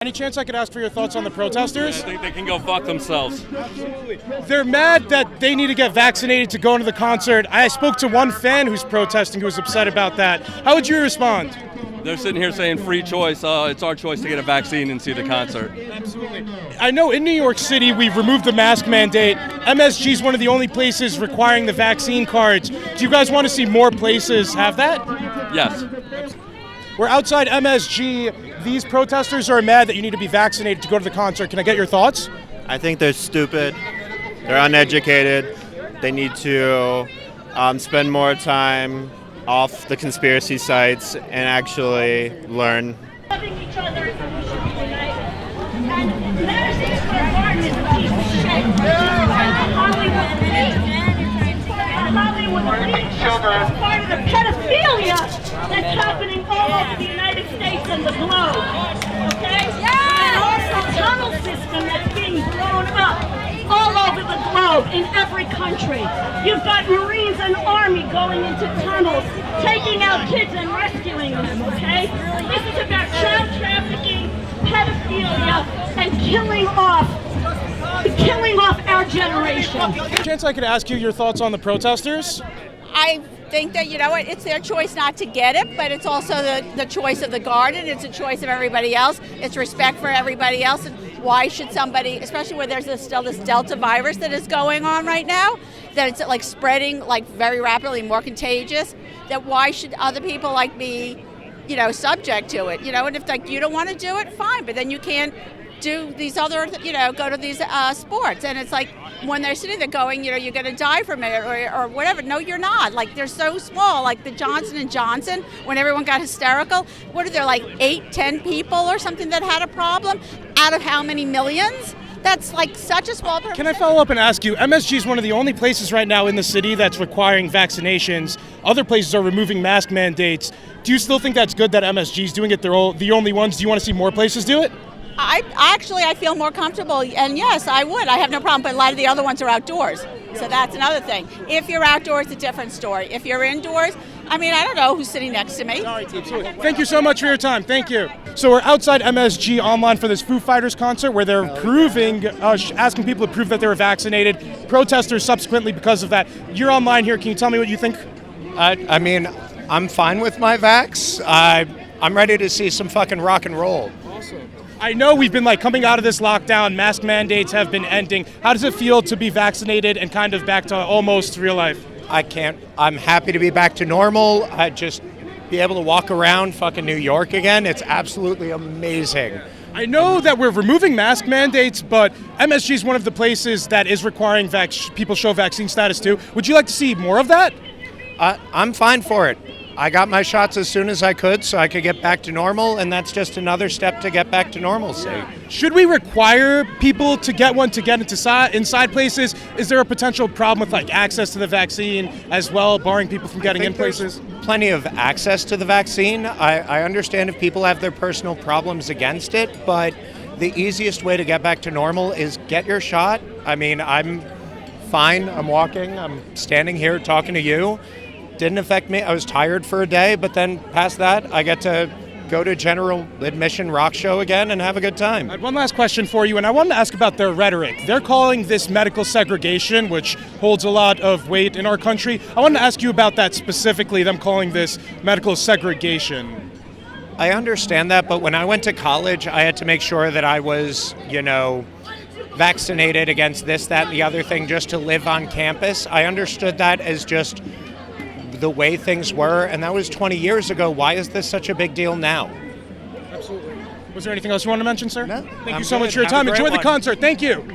Any chance I could ask for your thoughts on the protesters? I think they can go fuck themselves. Absolutely. They're mad that they need to get vaccinated to go into the concert. I spoke to one fan who's protesting who was upset about that. How would you respond? They're sitting here saying free choice. It's our choice to get a vaccine and see the concert. Absolutely. I know in New York City we've removed the mask mandate. MSG is one of the only places requiring the vaccine cards. Do you guys want to see more places have that? Yes. We're outside MSG. These protesters are mad that you need to be vaccinated to go to the concert. Can I get your thoughts? I think they're stupid. They're uneducated. They need to spend more time off the conspiracy sites and actually learn. Loving each other is we should be united. And Madison Square Garden is a piece of shit. Hollywood elite is part of the pedophilia that's happening all over the United States and the globe. Okay? And also tunnel system that's being blown up all over the globe in every country. You've got Marines and Army going into tunnels, taking out kids and rescuing them, okay? This is about child trafficking, pedophilia, and killing off our generation. Any chance I could ask you your thoughts on the protesters? I think that, it's their choice not to get it, but it's also the choice of the garden. It's a choice of everybody else. It's respect for everybody else. And why should somebody, especially where there's still this Delta virus that is going on right now, that it's like spreading like very rapidly, more contagious, that why should other people like be, subject to it, and if like you don't want to do it, fine, but then you can't do these other, go to these sports. And it's like when they're sitting there going, you're going to die from it or whatever. No, you're not. Like they're so small, like the Johnson & Johnson, when everyone got hysterical, what are there, like 8-10 people or something that had a problem out of how many millions? That's like such a small percentage. Can I follow up and ask you, MSG is one of the only places right now in the city that's requiring vaccinations. Other places are removing mask mandates. Do you still think that's good that MSG is doing it? They're all the only ones. Do you want to see more places do it? I feel more comfortable, and yes, I would. I have no problem, but a lot of the other ones are outdoors. So that's another thing. If you're outdoors, it's a different story. If you're indoors, I don't know who's sitting next to me. Thank you so much for your time. Thank you. So we're outside MSG online for this Foo Fighters concert where they're asking people to prove that they were vaccinated. Protesters subsequently because of that. You're online here. Can you tell me what you think? I'm fine with my vax. I'm ready to see some fucking rock and roll. Awesome. I know we've been coming out of this lockdown, mask mandates have been ending. How does it feel to be vaccinated and kind of back to almost real life? I'm happy to be back to normal. I just be able to walk around fucking New York again. It's absolutely amazing. I know that we're removing mask mandates, but MSG is one of the places that is requiring people show vaccine status too. Would you like to see more of that? I'm fine for it. I got my shots as soon as I could so I could get back to normal, and that's just another step to get back to normalcy. Should we require people to get one to get inside places? Is there a potential problem with access to the vaccine as well, barring people from getting in places? Plenty of access to the vaccine. I understand if people have their personal problems against it, but the easiest way to get back to normal is get your shot. I'm fine. I'm walking. I'm standing here talking to you. Didn't affect me. I was tired for a day, but then past that, I get to go to general admission rock show again and have a good time. I had one last question for you, and I wanted to ask about their rhetoric. They're calling this medical segregation, which holds a lot of weight in our country. I wanted to ask you about that specifically, them calling this medical segregation. I understand that, but when I went to college, I had to make sure that I was, vaccinated against this, that, and the other thing just to live on campus. I understood that as just the way things were, and that was 20 years ago. Why is this such a big deal now? Absolutely. Was there anything else you wanted to mention, sir? No. Thank you so much for your time. Enjoy the concert. Thank you.